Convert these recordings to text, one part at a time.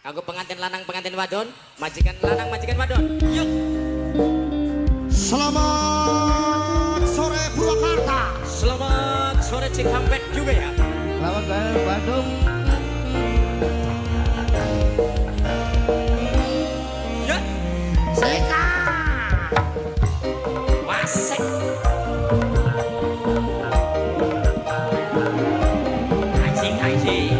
Kanggo pengantin lanang pengantin wadon, majikan lanang majikan wadon. Yuk. Selamat sore Purwakarta. Selamat sore Cikampek juga ya. Selamat sore Bandung. Ya. Seka. Wasek. Anjing.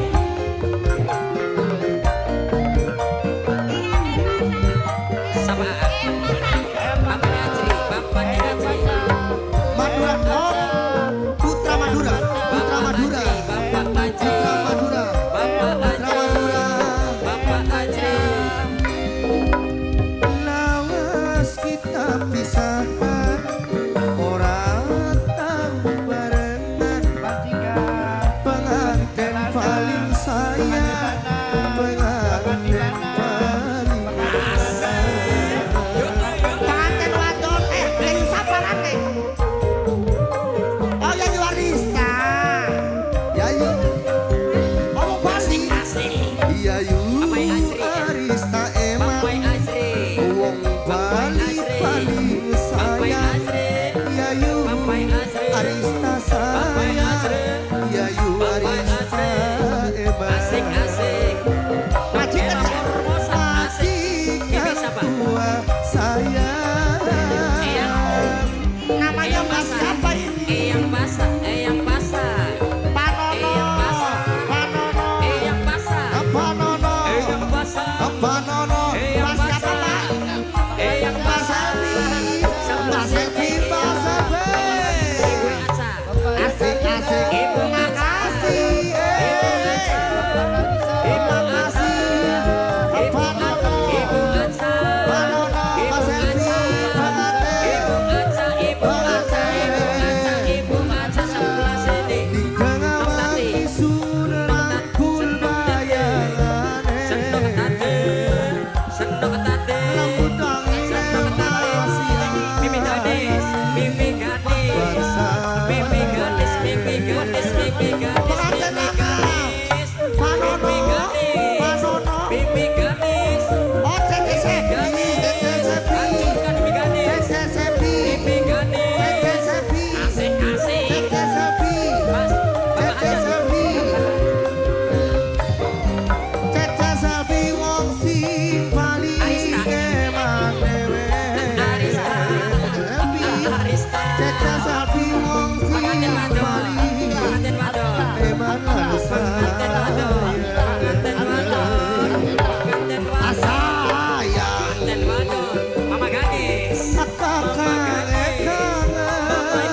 Sama Bapaknya Ajri, Bapaknya Ajri. Madura Om. Putra Madura. Putra Madura. Bapak Ajri, Putra Madura. Bapak Putra Ajri, Madura. Bapak Ajri. Lawas kita pisahkan, orang tahu barengan. Pengantin paling sayang, pengantin paling pengantin wadon yang sabaran nih. Oh ya Yuarista. Ya yuk. Ngomong Bali. Asik. Iya yuk. Bapak Ajri. Arista emang. Bapak Ajri. Wong Bali paling Bapak sayang. Ajri. Ya yuk. Bapak Ajri. Arista Bapak sayang. Ajri. Ya yuk Bapak Arista Ajri. emang. Asik. Majikan Emang Formosa, asik. Ini majikan siapa? tua sayang. Namanya Eyang Mas basah. siapa ini? Eyang basah. Eyang basah. Panono. Eyang basah. Panono. Eyang basah. Panono. Eyang basah. Panono. Eyang Mas siapa basah. Pak? Eyang Mbak basah. Selvi. Mbak Selvi. Mbak Selvi. Ibu Aca. Asik asik. Ibu Makasih. Ibu Aca. Ibu Aca. Ibu Aca. Panono. Ibu Mbak Selvi. Aca. Ibu Aca. Ibu Aca. Ibu Aca. Ibu Aca sebelah sini. Dikengawati suneran kun bayangane. Seneng ketate. Seneng ketate. Rambut angin emasian. Mimi gadis. Mimi gadis. Mimi gadis. Mimi gadis. Mimi gadis. Pengantin Mimi lanang. gadis. Panono. Mimi gadis. Panono. Mimi gadis. Oh, Tete Sepi. Tete Sepi. Hancurkan Mimi gadis. Tete Sepi. Mimi gadis. Tete Sepi. Asik. Tete Sepi. Mas, Bapak Tete aja. Sepi. Tete Sepi wong sing paling Arista. emang dewe. Arista. Sepi. Arista. Tete Sepi wong sing Pengantin wadon. paling Pengantin wadon. emang Arista. Pengantin wadon. Pengantin wadon. Pengantin wadon. Asayang. Pengantin wadon. Mama gadis. Kakak Mamai kangen.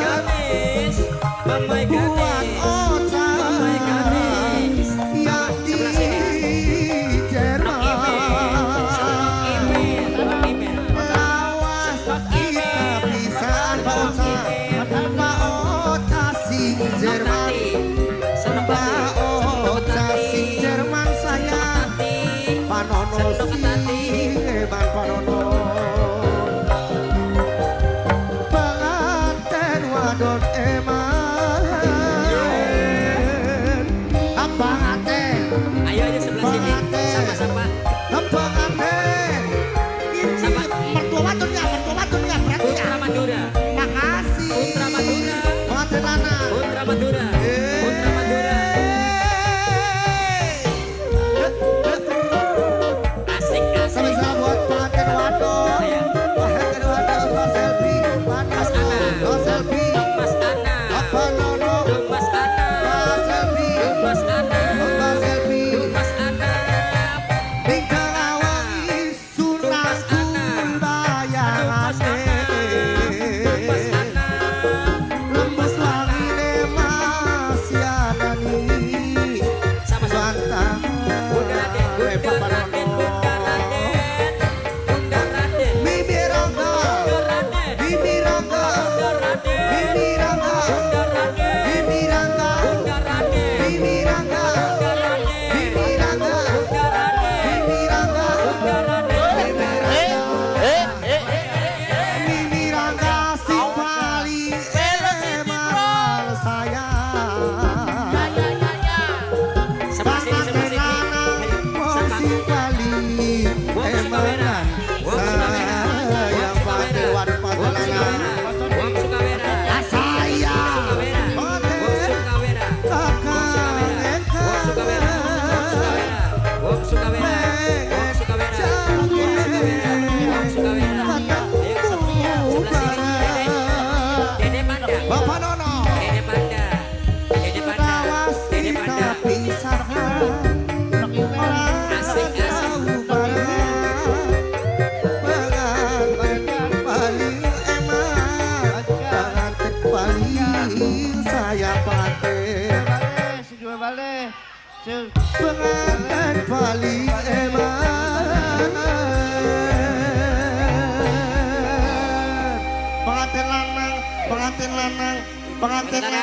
gadis. Mamai Buat gadis. otak Mamai gadis. yang di Sebelah sini. Jerman. Senok email. Lawas kita pisahan Pak Oca. Pak Oca sing Jerman. Senok Pak Oca sing Jerman sayang. Panono sing eman Panono. Pengantin wadon eman. Apa ngaten? Ayo aja sebelah sini. Sama-sama. Pengantin. Ini Sama. mertua wadonnya berarti ya. Putra Madura. Makasih. Putra Madura. Pengantin lanang. Putra Madura. Putra Madura. Asik. Sama-sama buat pengantin wadon. Iya. Pengantin wadon Pak Selvi. Mas Ana. Pak Selvi. Mas Ana. Apa Nono? Mas Ana. Pak Selvi. Mas Ana. Pak Selvi. Mas Ana. si paling emanan sayang padewan padalangan Wong Sukawera. saya Wong Sukawera. kakak Wong Sukawera. Wong Sukawera. Wong Sukawera. Wong Sukawera. Ayo ke sebelah sini. Dede Panda. Bapak Nono Dede Panda. Dede Panda. Rawasi Dede Panda. tapi sarhan Asik, asik. pengantin paling emak pengantin paling saya paten pengantin paling emak pengantin lanang pengantin lanang pengantin lanang